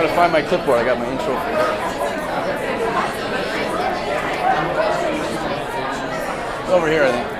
gotta find my clipboard. I got my intro for you. It's over here, I think.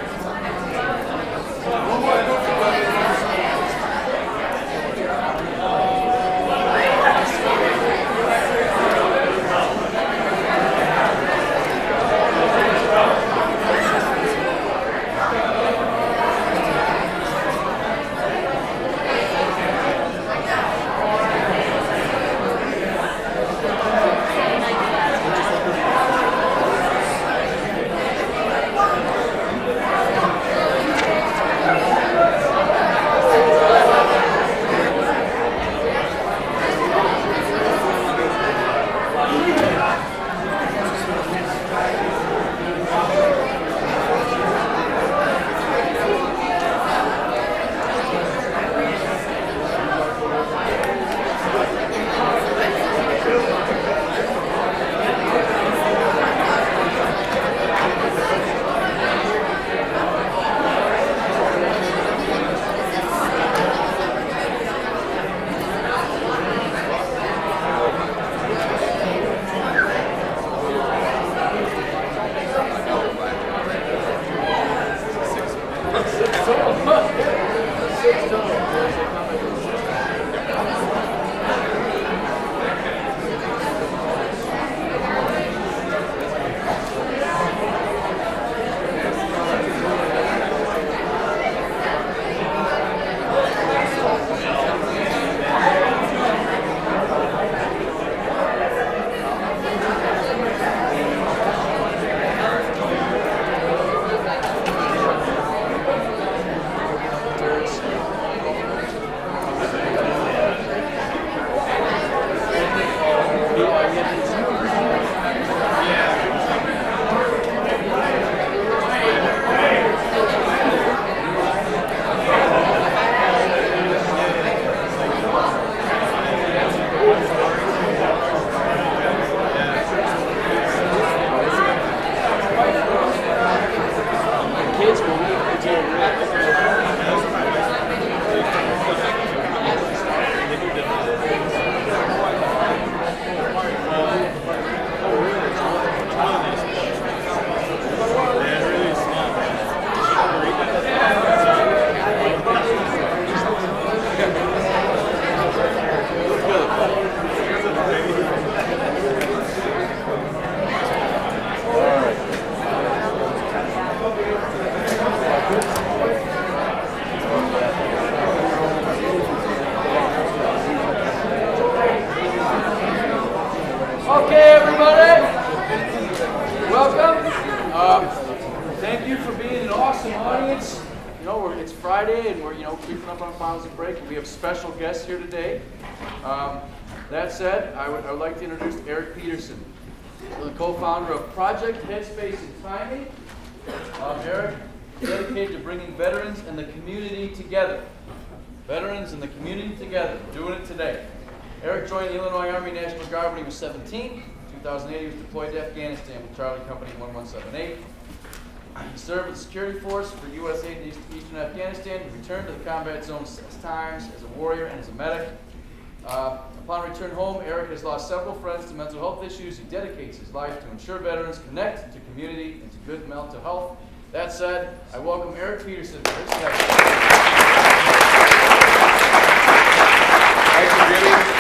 Okay, everybody, welcome. Thank you for being an awesome audience. You know, it's Friday and we're, creeping up on Father's break, and we have special guests here today. That said, I would like to introduce Eric Peterson, the co-founder of Project Headspace and Timing. Eric is dedicated to bringing veterans and the community together. Veterans and the community together, doing it today. Eric joined the Illinois Army National Guard when he was 17. In 2008, he was deployed to Afghanistan with Charlie Company 1178. He served with the security force for U.S. aid in Eastern Afghanistan. He returned to the combat zone 6 times as a warrior and as a medic. Upon return home, Eric has lost several friends to mental health issues. He dedicates his life to ensure veterans connect to community and to good mental health. That said, I welcome Eric Peterson. Thank you, Jimmy.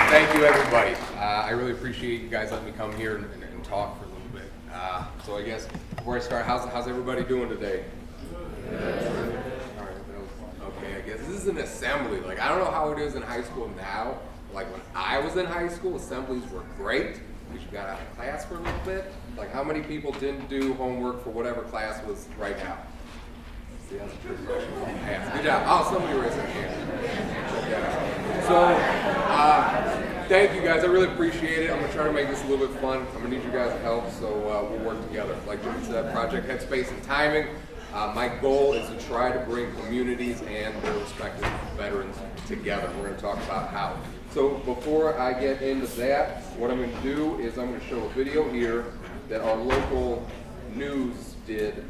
Thank you, everybody. I really appreciate you guys letting me come here and talk for a little bit. So I guess before I start, how's everybody doing today? All right. Okay, I guess this is an assembly. Like, I don't know how it is in high school now. Like, when I was in high school, assemblies were great. We got out of class for a little bit. Like, how many people didn't do homework for whatever class was right now? See, that's a good question. Good job. Oh, somebody raised their hand. Yeah. So, thank you guys. I really appreciate it. I'm going to try to make this a little bit fun. I'm going to need you guys' help, so we'll work together. Like Jimmy said, Project Headspace and Timing. My goal is to try to bring communities and their respective veterans together. We're going to talk about how. So before I get into that, what I'm going to do is I'm going to show a video here that our local news did.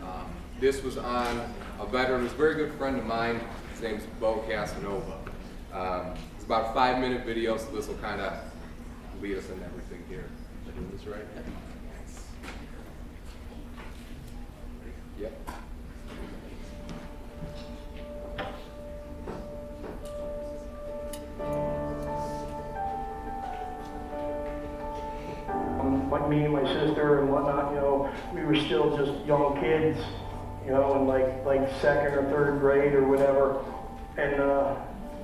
This was on a veteran who's a very good friend of mine. His name's Bo Casanova. It's about a 5-minute video, so this will kind of lead us in everything here. Am I doing this right? Yep. Like me and my sister and whatnot, we were still just young kids, in like second or third grade or whatever. And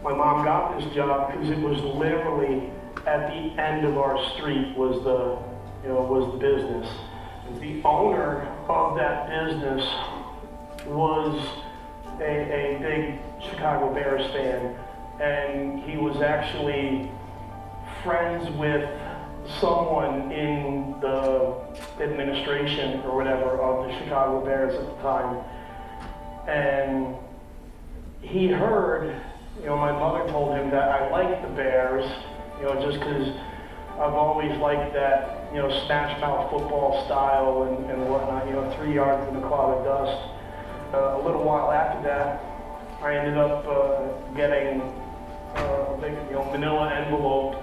my mom got this job because it was literally at the end of our street was the business. The owner of that business was a big Chicago Bears fan, and he was actually friends with someone in the administration or whatever of the Chicago Bears at the time. And he heard, my mother told him that I liked the Bears, just because I've always liked that, smash mouth football style and whatnot, 3 yards in a cloud of dust. A little while after that, I ended up getting a big, manila envelope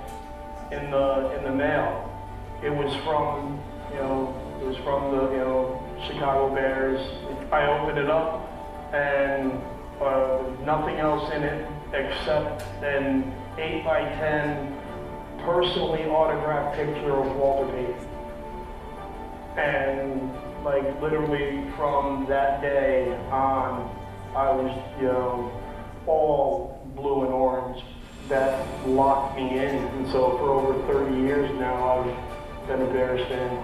in the mail. It was from, the Chicago Bears. I opened it up and nothing else in it except an 8x10 personally autographed picture of Walter Payton. And literally from that day on, I was, all blue and orange. That locked me in, and so for over 30 years now, I've been a Bears fan.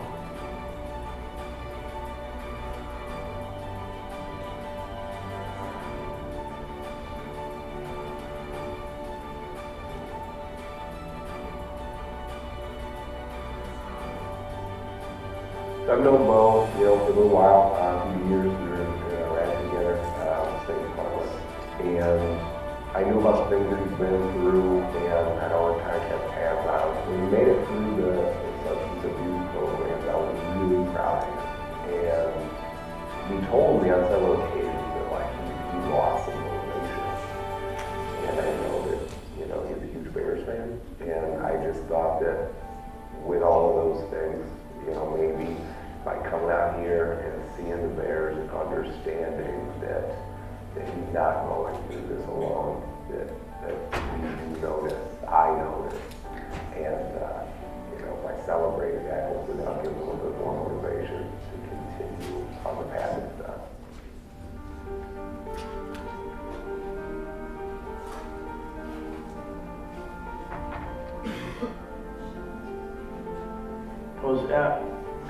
I've known Mo, for a little while, a few years. We were ran together, St. Columbus, and I knew about the things that he's been through, and I know it kind of kept hands on. When he made it through the substance abuse programs, I was really proud of him. And he told me on several occasions that he lost some motivation. And I know that he's a huge Bears fan, and I just thought that with all of those things, maybe by coming out here and seeing the Bears and understanding that he's not going through this alone, that we do know this, I know this, and by celebrating that, hopefully that'll give him a little bit more motivation to continue on the path it's done. It was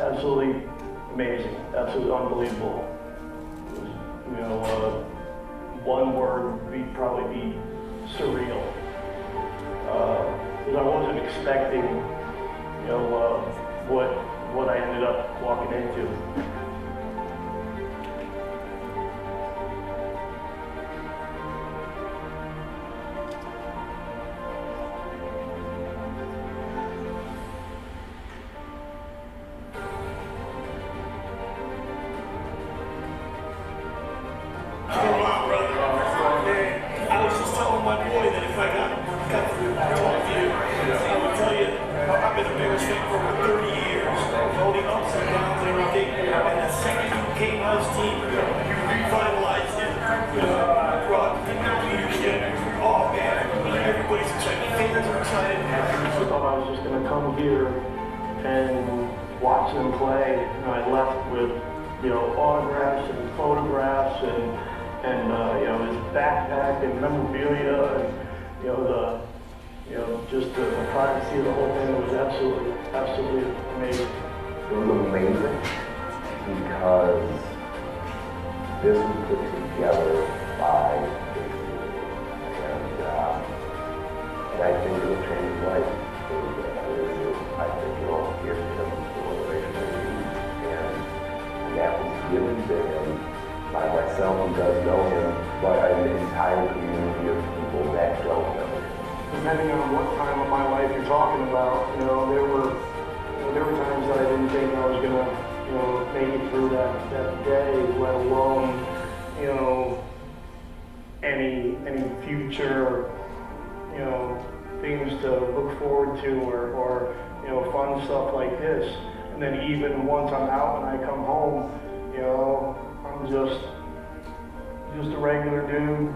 absolutely amazing, absolutely unbelievable. It was, one word would probably be surreal. Because I wasn't expecting, what I ended up walking into. I was just telling my boy that if I got through talk to you, I would tell you, I've been a Bears fan for over 30 years, all the ups and downs and everything, and the second you came on this team, you revitalized it, brought leadership, oh man, everybody's excited, fans are excited. I thought I was just going to come here and watch them play, and I left with, autographs and photographs and his backpack and memorabilia and, just the privacy of the whole thing was absolutely amazing. It was amazing because this was put together by a community, and I think it will change his life. I think it'll give him the motivation that he needs, and that was given to him by myself who does know him, but an entire community of people that don't know him. Depending on what time of my life you're talking about, there were times that I didn't think I was gonna, make it through that day, let alone, any future, things to look forward to or you know, fun stuff like this. And then even once I'm out and I come home, you know, I'm just a regular dude.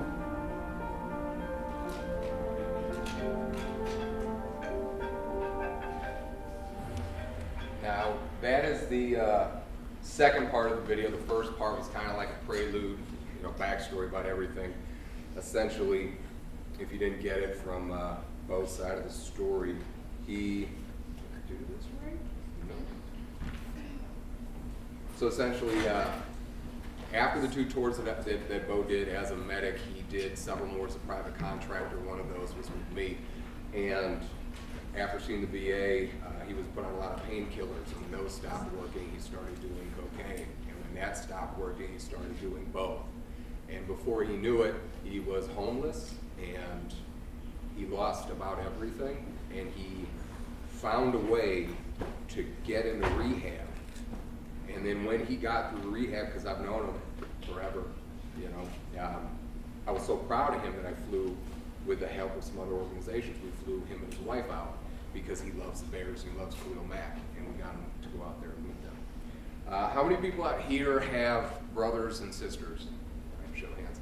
Now, that is the second part of the video. The first part was kind of like a prelude, you know, backstory about everything. Essentially, if you didn't get it from both sides of the story, he do this right? No. So essentially, after the 2 tours that Bo did as a medic, he did several more as a private contractor. One of those was with me, and after seeing the VA, he was put on a lot of painkillers, and when those stopped working, he started doing cocaine. And when that stopped working, he started doing both. And before he knew it, he was homeless, and he lost about everything, and he found a way to get into rehab. And then when he got through rehab, because I've known him forever, you know, I was so proud of him that I flew, with the help of some other organizations, we flew him and his wife out because he loves the Bears, he loves Khalil Mack, and we got him to go out there and meet them. How many people out here have brothers and sisters? Show hands.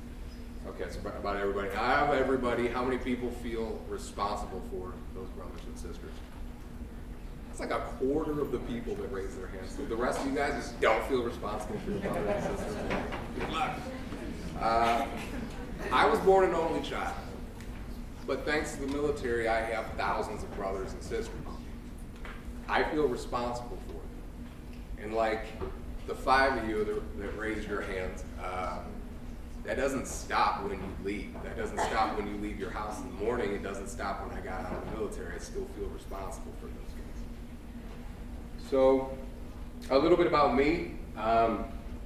Okay, so about everybody. I have everybody. How many people feel responsible for those brothers and sisters? It's like a quarter of the people that raise their hands. So the rest of you guys just don't feel responsible for your brothers and sisters. Good luck. I was born an only child, but thanks to the military, I have thousands of brothers and sisters. I feel responsible for them. And like the 5 of you that raised your hands, that doesn't stop when you leave. That doesn't stop when you leave your house in the morning. It doesn't stop when I got out of the military. I still feel responsible for those guys. So, a little bit about me.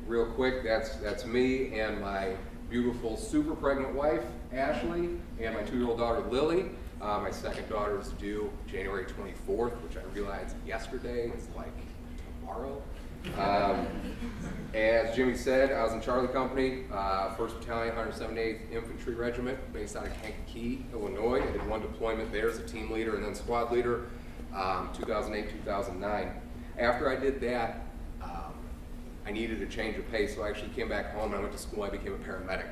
Real quick, that's me and my beautiful, super pregnant wife, Ashley, and my 2-year-old daughter, Lily. My second daughter is due January 24th, which I realized yesterday is like tomorrow. As Jimmy said, I was in Charlie Company, 1st Battalion, 178th Infantry Regiment, based out of Kankakee, Illinois. I did 1 deployment there as a team leader and then squad leader, 2008, 2009. After I did that, I needed a change of pace, so I actually came back home and I went to school. I became a paramedic.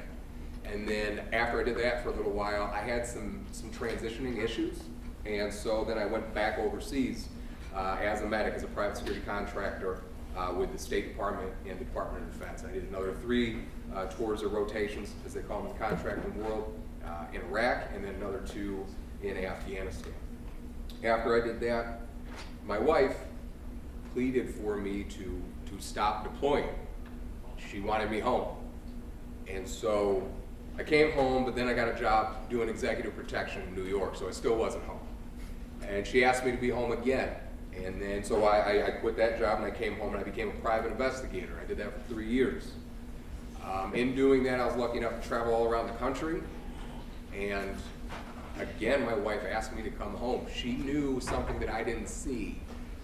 And then after I did that for a little while, I had some transitioning issues, and so then I went back overseas as a medic, as a private security contractor with the State Department and the Department of Defense. I did another 3 tours or rotations, as they call them in the contracting world, in Iraq, and then another 2 in Afghanistan. After I did that, my wife pleaded for me to stop deploying. She wanted me home. And so I came home, but then I got a job doing executive protection in New York, so I still wasn't home. And she asked me to be home again. And then so I quit that job and I came home and I became a private investigator. I did that for 3 years. In doing that, I was lucky enough to travel all around the country. And again, my wife asked me to come home. She knew something that I didn't see.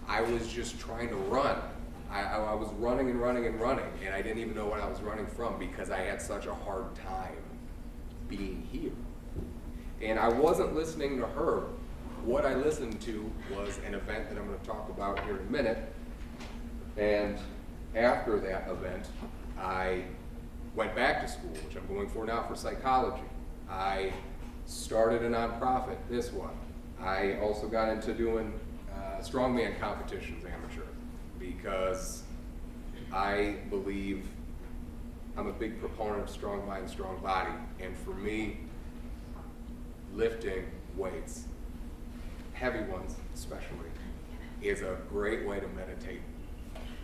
I was just trying to run. I was running and running and running, and I didn't even know what I was running from because I had such a hard time being here. And I wasn't listening to her. What I listened to was an event that I'm going to talk about here in a minute. And after that event, I went back to school, which I'm going for now for psychology. I started a nonprofit, this one. I also got into doing strongman competitions, amateur, because I believe I'm a big proponent of strong mind, strong body. And for me, lifting weights, heavy ones especially, is a great way to meditate,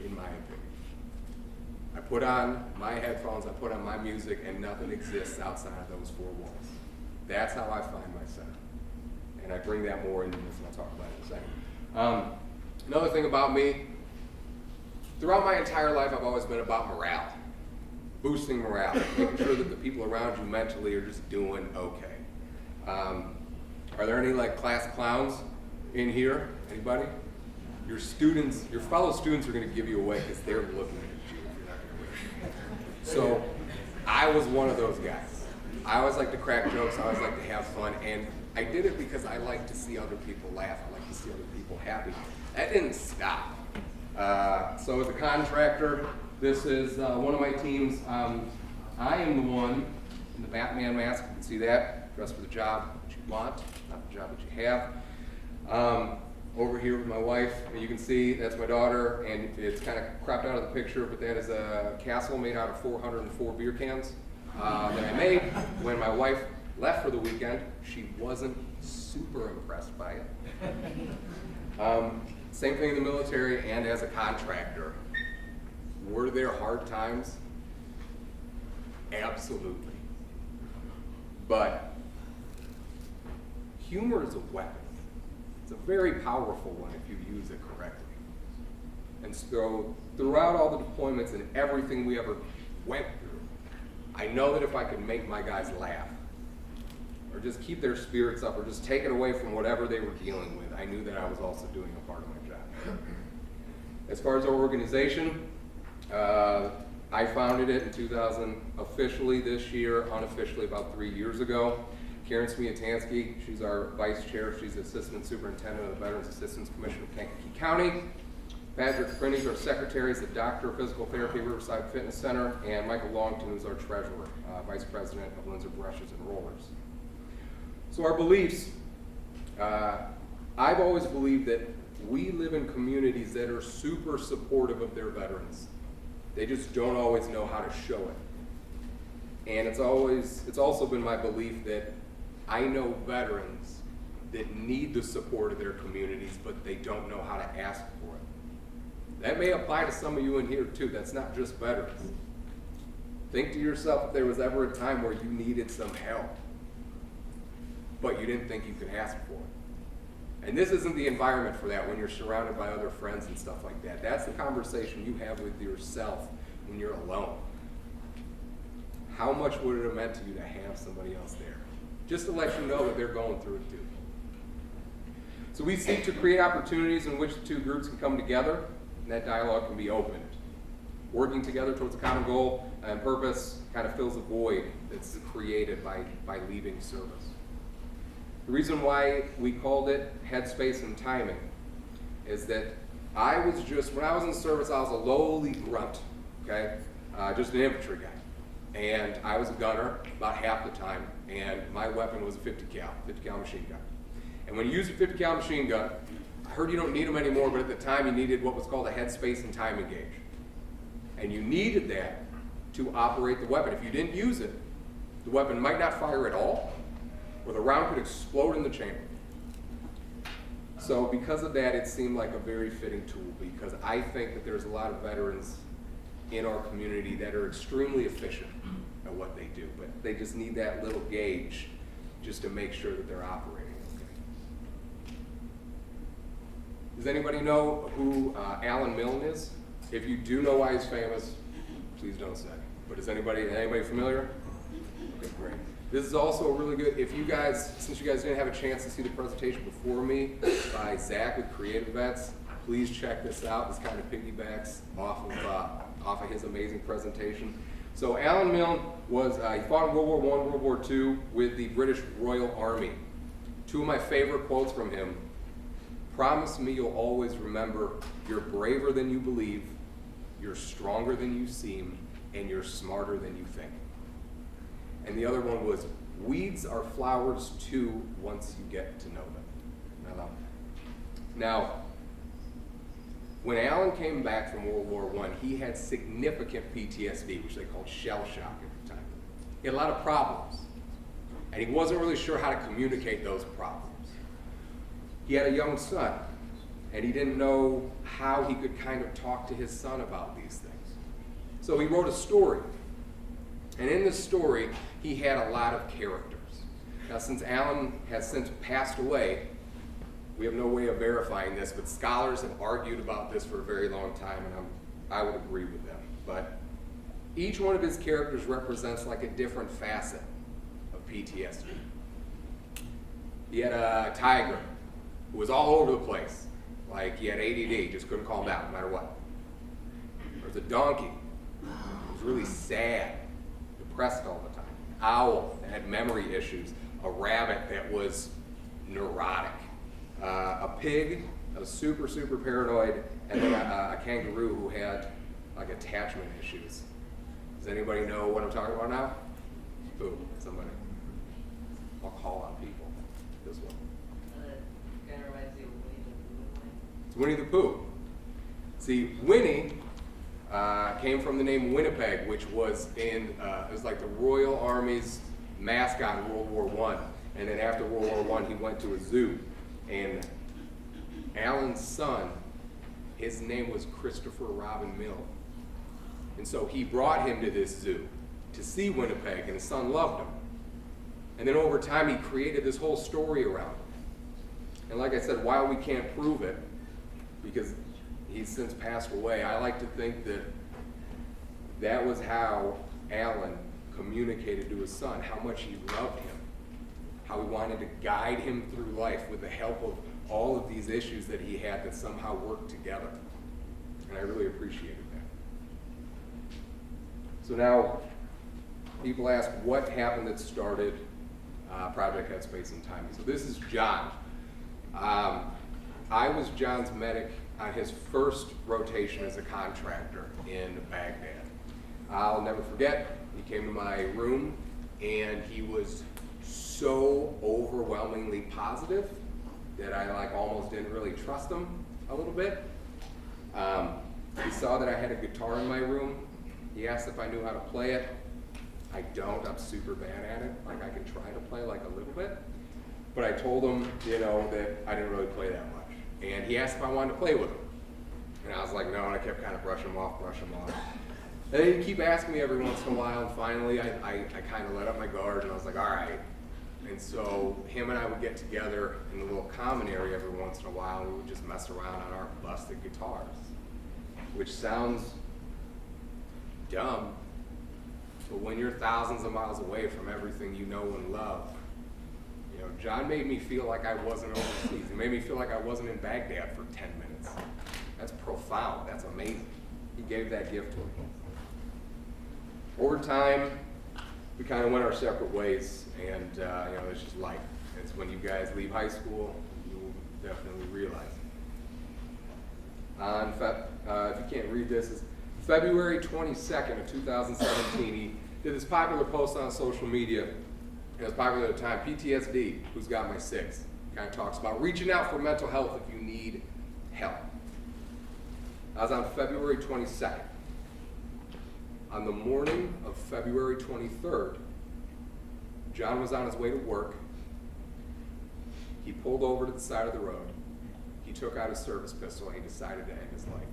in my opinion. I put on my headphones, I put on my music, and nothing exists outside of those 4 walls. That's how I find my center. And I bring that more into this, and I'll talk about it in a second. Another thing about me, throughout my entire life, I've always been about morale. Boosting morale, making sure that the people around you mentally are just doing okay. Are there any like class clowns in here? Anybody? Your students, your fellow students are going to give you away because they're looking at you if you're not going to win. So I was one of those guys. I always like to crack jokes. I always like to have fun. And I did it because I like to see other people laugh. I like to see other people happy. That didn't stop. So as a contractor, this is one of my teams. I am the one in the Batman mask. You can see that. Dressed for the job that you want, not the job that you have. Over here with my wife, you can see that's my daughter, and it's kind of cropped out of the picture, but that is a castle made out of 404 beer cans that I made. When my wife left for the weekend, she wasn't super impressed by it. Same thing in the military and as a contractor. Were there hard times? Absolutely. But humor is a weapon. It's a very powerful one if you use it correctly. And so throughout all the deployments and everything we ever went through, I know that if I could make my guys laugh, or just keep their spirits up, or just take it away from whatever they were dealing with, I knew that I was also doing a part of my job. As far as our organization, I founded it in 2000, officially this year, unofficially about 3 years ago. Karen Smiatansky, she's our vice chair. She's assistant superintendent of the Veterans Assistance Commission of Kankakee County. Patrick Frinney's our secretary. He's the doctor of physical therapy at Riverside Fitness Center. And Michael Longton is our treasurer, vice president of Windsor Brushes and Rollers. So our beliefs, I've always believed that we live in communities that are super supportive of their veterans. They just don't always know how to show it. And it's also been my belief that I know veterans that need the support of their communities, but they don't know how to ask for it. That may apply to some of you in here too. That's not just veterans. Think to yourself if there was ever a time where you needed some help, but you didn't think you could ask for it. And this isn't the environment for that when you're surrounded by other friends and stuff like that. That's the conversation you have with yourself when you're alone. How much would it have meant to you to have somebody else there? Just to let you know that they're going through it too. So we seek to create opportunities in which the two groups can come together and that dialogue can be opened. Working together towards a common goal and purpose kind of fills a void that's created by leaving service. The reason why we called it Headspace and Timing is that when I was in service, I was a lowly grunt, okay? Just an infantry guy. And I was a gunner about half the time, and my weapon was a 50 cal machine gun. And when you use a 50 cal machine gun, I heard you don't need them anymore, but at the time you needed what was called a headspace and timing gauge. And you needed that to operate the weapon. If you didn't use it, the weapon might not fire at all, or the round could explode in the chamber. So because of that, it seemed like a very fitting tool, because I think that there's a lot of veterans in our community that are extremely efficient at what they do, but they just need that little gauge just to make sure that they're operating okay. Does anybody know who Alan Milne is? If you do know why he's famous, please don't say. But is anybody familiar? Okay, great. This is also really good. If you guys, since you guys didn't have a chance to see the presentation before me by Zach with Creative Vets, please check this out. This kind of piggybacks off of his amazing presentation. So Alan Milne was, he fought in World War I, World War II with the British Royal Army. Two of my favorite quotes from him: "Promise me you'll always remember you're braver than you believe, you're stronger than you seem, and you're smarter than you think." And the other one was, "Weeds are flowers too once you get to know them." Now, when Alan came back from World War I, he had significant PTSD, which they called shell shock at the time. He had a lot of problems, and he wasn't really sure how to communicate those problems. He had a young son, and he didn't know how he could kind of talk to his son about these things. So he wrote a story. And in this story, he had a lot of characters. Now, since Alan has since passed away, we have no way of verifying this, but scholars have argued about this for a very long time, and I would agree with them. But each one of his characters represents like a different facet of PTSD. He had a tiger who was all over the place. Like he had ADD, just couldn't calm down no matter what. There was a donkey who was really sad, depressed all the time. Owl that had memory issues. A rabbit that was neurotic. A pig, a super paranoid, and then a kangaroo who had like attachment issues. Does anybody know what I'm talking about now? Who? Somebody. I'll call on people. This one. Kind of reminds me of Winnie the Pooh. It's Winnie the Pooh. See, Winnie came from the name Winnipeg, which was it was like the Royal Army's mascot in World War I. And then after World War I, he went to a zoo. And Alan's son, his name was Christopher Robin Milne. And so he brought him to this zoo to see Winnipeg, and his son loved him. And then over time, he created this whole story around it. And like I said, while we can't prove it, because he's since passed away, I like to think that that was how Alan communicated to his son how much he loved him, how he wanted to guide him through life with the help of all of these issues that he had that somehow worked together. And I really appreciated that. So now, people ask what happened that started Project Headspace and Timing. So this is John. I was John's medic on his first rotation as a contractor in Baghdad. I'll never forget, he came to my room and he was so overwhelmingly positive that I almost didn't really trust him a little bit. He saw that I had a guitar in my room. He asked if I knew how to play it. I don't, I'm super bad at it. I can try to play a little bit. But I told him, that I didn't really play that much. And he asked if I wanted to play with him. And I was like, no, and I kept kind of brushing him off. And then he'd keep asking me every once in a while, and finally I kind of let up my guard, and I was like, all right. And so him and I would get together in the little common area every once in a while, and we would just mess around on our busted guitars, which sounds dumb, but when you're thousands of miles away from everything you know and love, John made me feel like I wasn't overseas. He made me feel like I wasn't in Baghdad for 10 minutes. That's profound. That's amazing. He gave that gift to me. Over time, we kind of went our separate ways, and it's just life. It's when you guys leave high school, you'll definitely realize it. If you can't read this, it's February 22nd of 2017. He did this popular post on social media. It was popular at the time. PTSD, who's got my six? Kind of talks about reaching out for mental health if you need help. I was on February 22nd. On the morning of February 23rd, John was on his way to work. He pulled over to the side of the road. He took out his service pistol and he decided to end his life.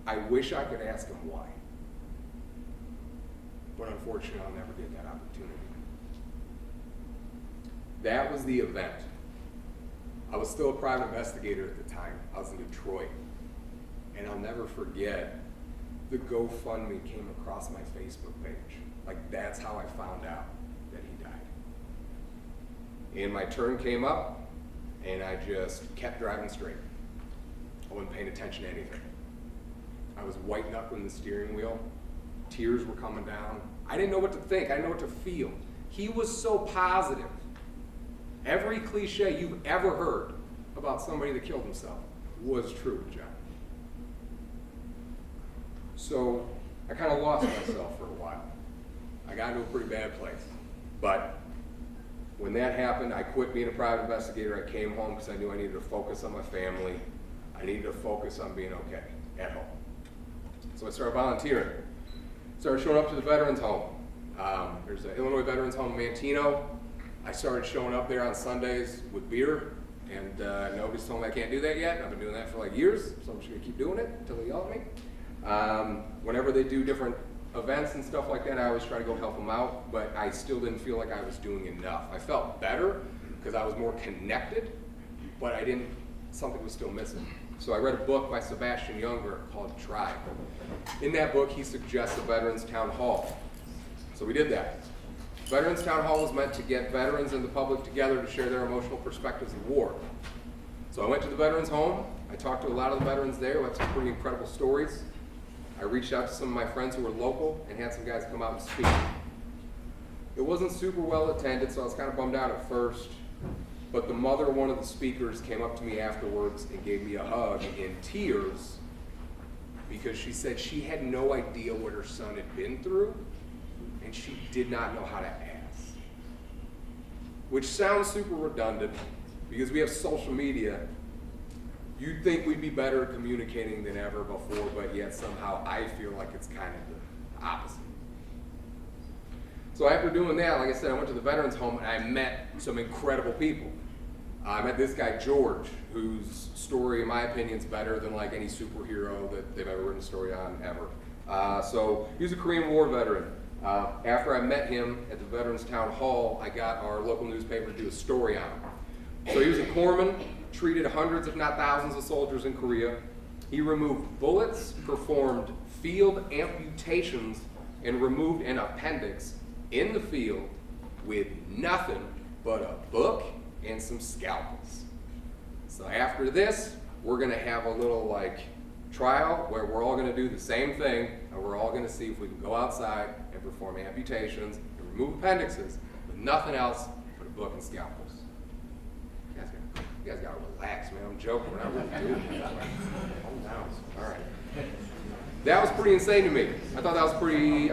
I wish I could ask him why. But unfortunately, I'll never get that opportunity. That was the event. I was still a private investigator at the time. I was in Detroit. And I'll never forget, the GoFundMe came across my Facebook page. That's how I found out that he died. And my turn came up, and I just kept driving straight. I wasn't paying attention to anything. I was white knuckling the steering wheel. Tears were coming down. I didn't know what to think. I didn't know what to feel. He was so positive. Every cliche you've ever heard about somebody that killed himself was true with John. So I kind of lost myself for a while. I got into a pretty bad place. But when that happened, I quit being a private investigator. I came home because I knew I needed to focus on my family. I needed to focus on being okay at home. So I started volunteering. Started showing up to the veterans home. There's an Illinois veterans home in Mantino. I started showing up there on Sundays with beer, and nobody's told me I can't do that yet. I've been doing that for years, so I'm just gonna keep doing it until they yell at me. Whenever they do different events and stuff like that, I always try to go help them out, but I still didn't feel like I was doing enough. I felt better because I was more connected, but something was still missing. So I read a book by Sebastian Junger called Tribe. In that book, he suggests a Veterans Town Hall. So we did that. Veterans Town Hall was meant to get veterans and the public together to share their emotional perspectives of war. So I went to the veterans home. I talked to a lot of the veterans there who had some pretty incredible stories. I reached out to some of my friends who were local and had some guys come out and speak. It wasn't super well attended, so I was kind of bummed out at first. But the mother of one of the speakers came up to me afterwards and gave me a hug in tears because she said she had no idea what her son had been through and she did not know how to ask. Which sounds super redundant because we have social media. You'd think we'd be better at communicating than ever before, but yet somehow I feel like it's kind of the opposite. So after doing that, like I said, I went to the veterans home and I met some incredible people. I met this guy, George, whose story, in my opinion, is better than like any superhero that they've ever written a story on ever. So he was a Korean War veteran. After I met him at the Veterans Town Hall, I got our local newspaper to do a story on him. So he was a corpsman, treated hundreds if not thousands of soldiers in Korea. He removed bullets, performed field amputations, and removed an appendix in the field with nothing but a book and some scalpels. So after this, we're gonna have a little like trial where we're all gonna do the same thing and we're all gonna see if we can go outside and perform amputations and remove appendixes with nothing else but a book and scalpels. You guys gotta relax, man. I'm joking, we're not really doing that. Calm down. All right. That was pretty insane to me. I thought that was pretty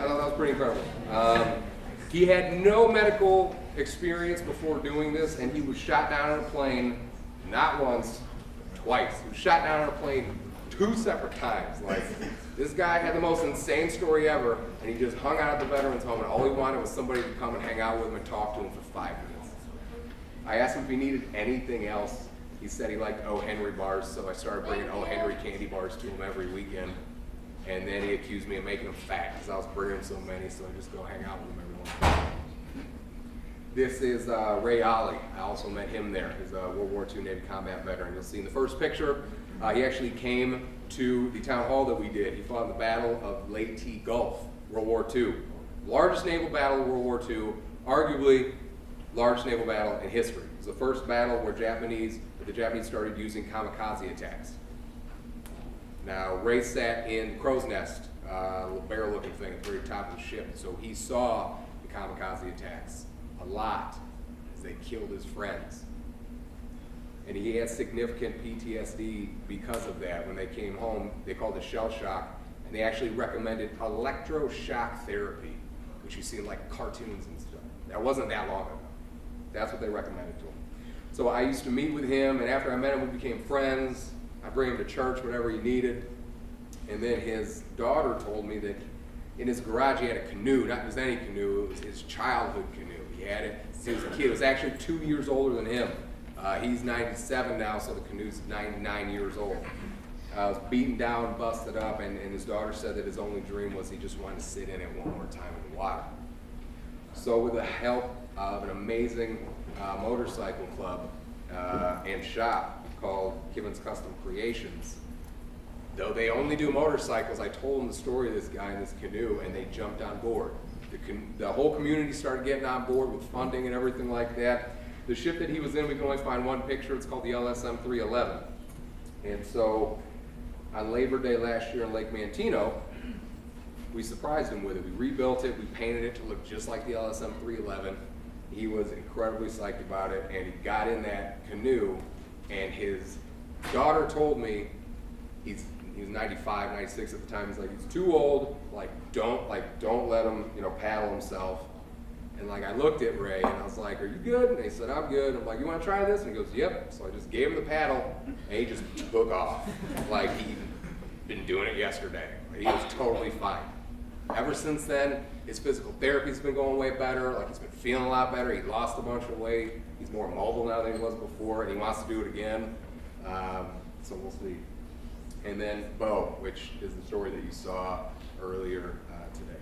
incredible. He had no medical experience before doing this, and he was shot down on a plane, not once, twice. He was shot down on a plane 2 separate times. Like, this guy had the most insane story ever, and he just hung out at the veterans home, and all he wanted was somebody to come and hang out with him and talk to him for 5 minutes. I asked him if he needed anything else. He said he liked O. Henry bars, so I started bringing O. Henry candy bars to him every weekend. And then he accused me of making him fat because I was bringing so many, so I just go hang out with him every once in a while. This is Ray Ollie. I also met him there. He's a World War II Navy combat veteran. You'll see in the first picture, he actually came to the town hall that we did. He fought in the Battle of Leyte Gulf, World War II. Largest naval battle of World War II, arguably largest naval battle in history. It was the first battle where the Japanese started using kamikaze attacks. Now, Ray sat in the crow's nest, a little bear-looking thing at the very top of the ship, so he saw the kamikaze attacks a lot as they killed his friends. And he had significant PTSD because of that. When they came home, they called it shell shock, and they actually recommended electroshock therapy, which you see in like cartoons and stuff. That wasn't that long ago. That's what they recommended to him. So I used to meet with him, and after I met him, we became friends. I bring him to church, whatever he needed. And then his daughter told me that in his garage he had a canoe, not just any canoe, it was his childhood canoe. He had it since he was a kid. It was actually 2 years older than him. He's 97 now, so the canoe's 99 years old. I was beaten down, busted up, and his daughter said that his only dream was he just wanted to sit in it one more time in the water. So with the help of an amazing motorcycle club and shop called Kivens Custom Creations, though they only do motorcycles, I told them the story of this guy in this canoe, and they jumped on board. The whole community started getting on board with funding and everything like that. The ship that he was in, we can only find one picture. It's called the LSM 311. And so on Labor Day last year in Lake Mantino, we surprised him with it. We rebuilt it, we painted it to look just like the LSM 311. He was incredibly psyched about it, and he got in that canoe, and his daughter told me, he was 95, 96 at the time, he's like, he's too old, don't let him, paddle himself. And I looked at Ray and I was like, are you good? And he said, I'm good. I'm like, you want to try this? And he goes, yep. So I just gave him the paddle and he just took off like he'd been doing it yesterday. He was totally fine. Ever since then, his physical therapy's been going way better. He's been feeling a lot better. He lost a bunch of weight. He's more mobile now than he was before, and he wants to do it again. So we'll see. And then Bo, which is the story that you saw earlier today.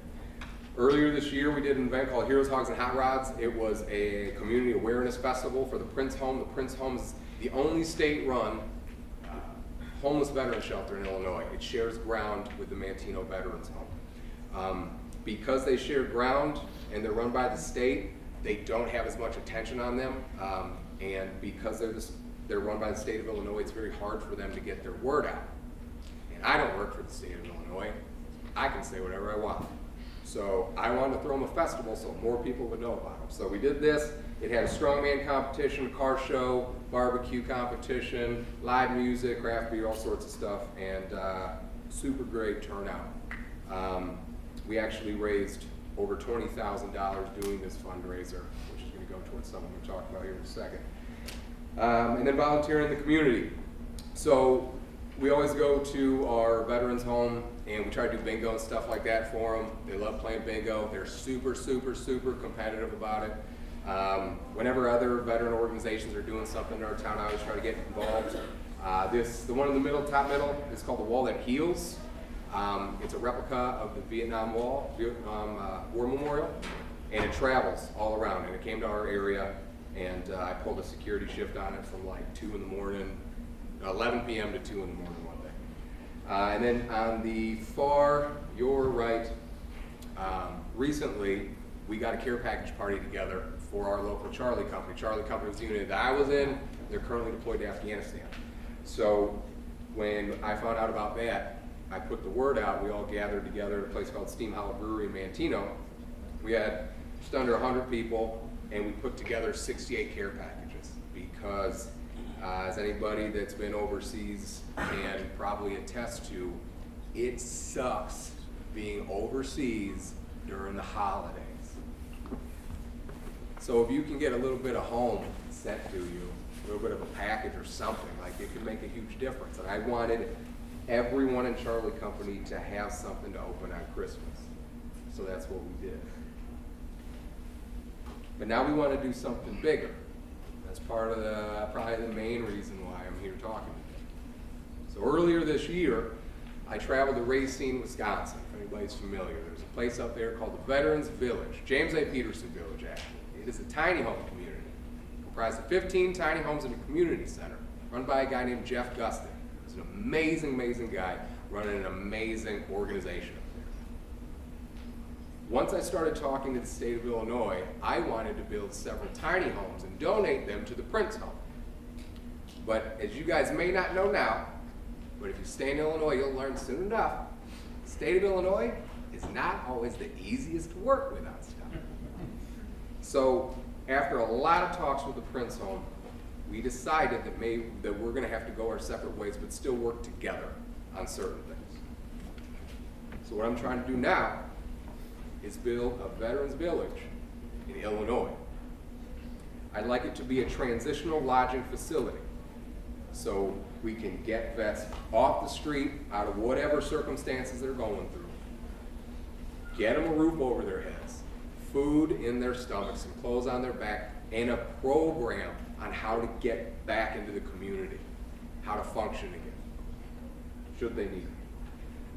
Earlier this year, we did an event called Heroes, Hogs, and Hot Rods. It was a community awareness festival for the Prince Home. The Prince Home is the only state-run homeless veteran shelter in Illinois. It shares ground with the Mantino Veterans Home. Because they share ground and they're run by the state, they don't have as much attention on them. And because they're run by the state of Illinois, it's very hard for them to get their word out. And I don't work for the state of Illinois. I can say whatever I want. So I wanted to throw them a festival so more people would know about them. So we did this. It had a strongman competition, car show, barbecue competition, live music, craft beer, all sorts of stuff, and super great turnout. We actually raised over $20,000 doing this fundraiser, which is going to go towards something we'll talk about here in a second. And then volunteering in the community. So we always go to our veterans home and we try to do bingo and stuff like that for them. They love playing bingo. They're super, super, super competitive about it. Whenever other veteran organizations are doing something in our town, I always try to get involved. The one in the middle, top middle, is called the Wall That Heals. It's a replica of the Vietnam War Memorial, and it travels all around. And it came to our area, and I pulled a security shift on it from like 2 in the morning, 11 p.m. to 2 in the morning one day. And then on the far, your right, recently we got a care package party together for our local Charlie Company. Charlie Company was the unit that I was in. They're currently deployed to Afghanistan. So when I found out about that, I put the word out. We all gathered together at a place called Steam Hollow Brewery in Mantino. We had just under 100 people, and we put together 68 care packages because as anybody that's been overseas can probably attest to, it sucks being overseas during the holidays. So if you can get a little bit of home sent to you, a little bit of a package or something, like it can make a huge difference. And I wanted everyone in Charlie Company to have something to open on Christmas. So that's what we did. But now we want to do something bigger. That's part of probably the main reason why I'm here talking today. So earlier this year, I traveled to Racine, Wisconsin, if anybody's familiar. There's a place up there called the Veterans Village, James A. Peterson Village, actually. It is a tiny home community, comprised of 15 tiny homes in a community center, run by a guy named Jeff Gustin. He's an amazing, amazing guy, running an amazing organization up there. Once I started talking to the state of Illinois, I wanted to build several tiny homes and donate them to the Prince Home. But as you guys may not know now, but if you stay in Illinois, you'll learn soon enough, the state of Illinois is not always the easiest to work with on stuff. So after a lot of talks with the Prince Home, we decided that we're going to have to go our separate ways, but still work together on certain things. So what I'm trying to do now is build a veterans village in Illinois. I'd like it to be a transitional lodging facility, so we can get vets off the street out of whatever circumstances they're going through, get them a roof over their heads, food in their stomachs and clothes on their back, and a program on how to get back into the community, how to function again, should they need it.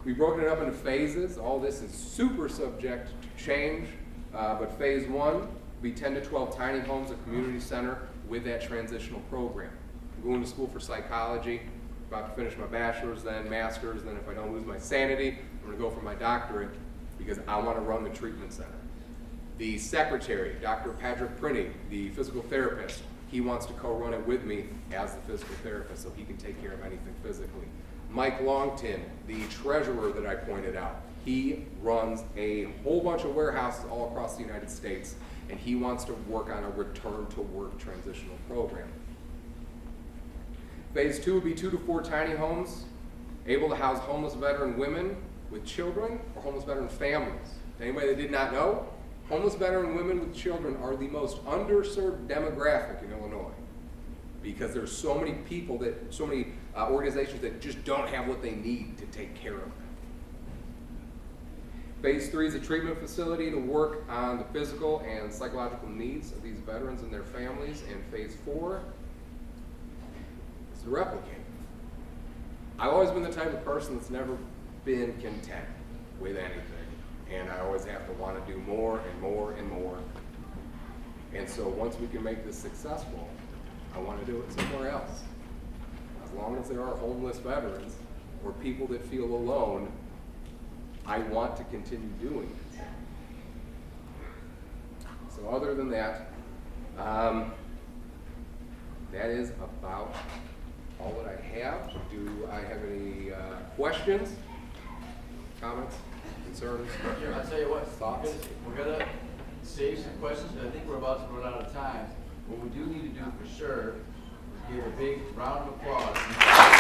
We've broken it up into phases. All this is super subject to change, but phase 1 will be 10 to 12 tiny homes, a community center with that transitional program. I'm going to school for psychology, about to finish my bachelor's, then master's, then if I don't lose my sanity, I'm going to go for my doctorate because I want to run the treatment center. The secretary, Dr. Patrick Prinny, the physical therapist, he wants to co-run it with me as the physical therapist so he can take care of anything physically. Mike Longton, the treasurer that I pointed out, he runs a whole bunch of warehouses all across the United States, and he wants to work on a return to work transitional program. Phase 2 would be 2 to 4 tiny homes, able to house homeless veteran women with children or homeless veteran families. Anybody that did not know, homeless veteran women with children are the most underserved demographic in Illinois because there's so many people so many organizations that just don't have what they need to take care of them. Phase 3 is a treatment facility to work on the physical and psychological needs of these veterans and their families. And phase 4 is to replicate. I've always been the type of person that's never been content with anything. And I always have to want to do more and more and more. And so once we can make this successful, I want to do it somewhere else. As long as there are homeless veterans or people that feel alone, I want to continue doing it. So other than that, that is about all that I have. Do I have any questions, comments, concerns? Here, I'll tell you what, Thoughts? we're gonna save some questions, but I think we're about to run out of time. What we do need to do for sure is give a big round of applause.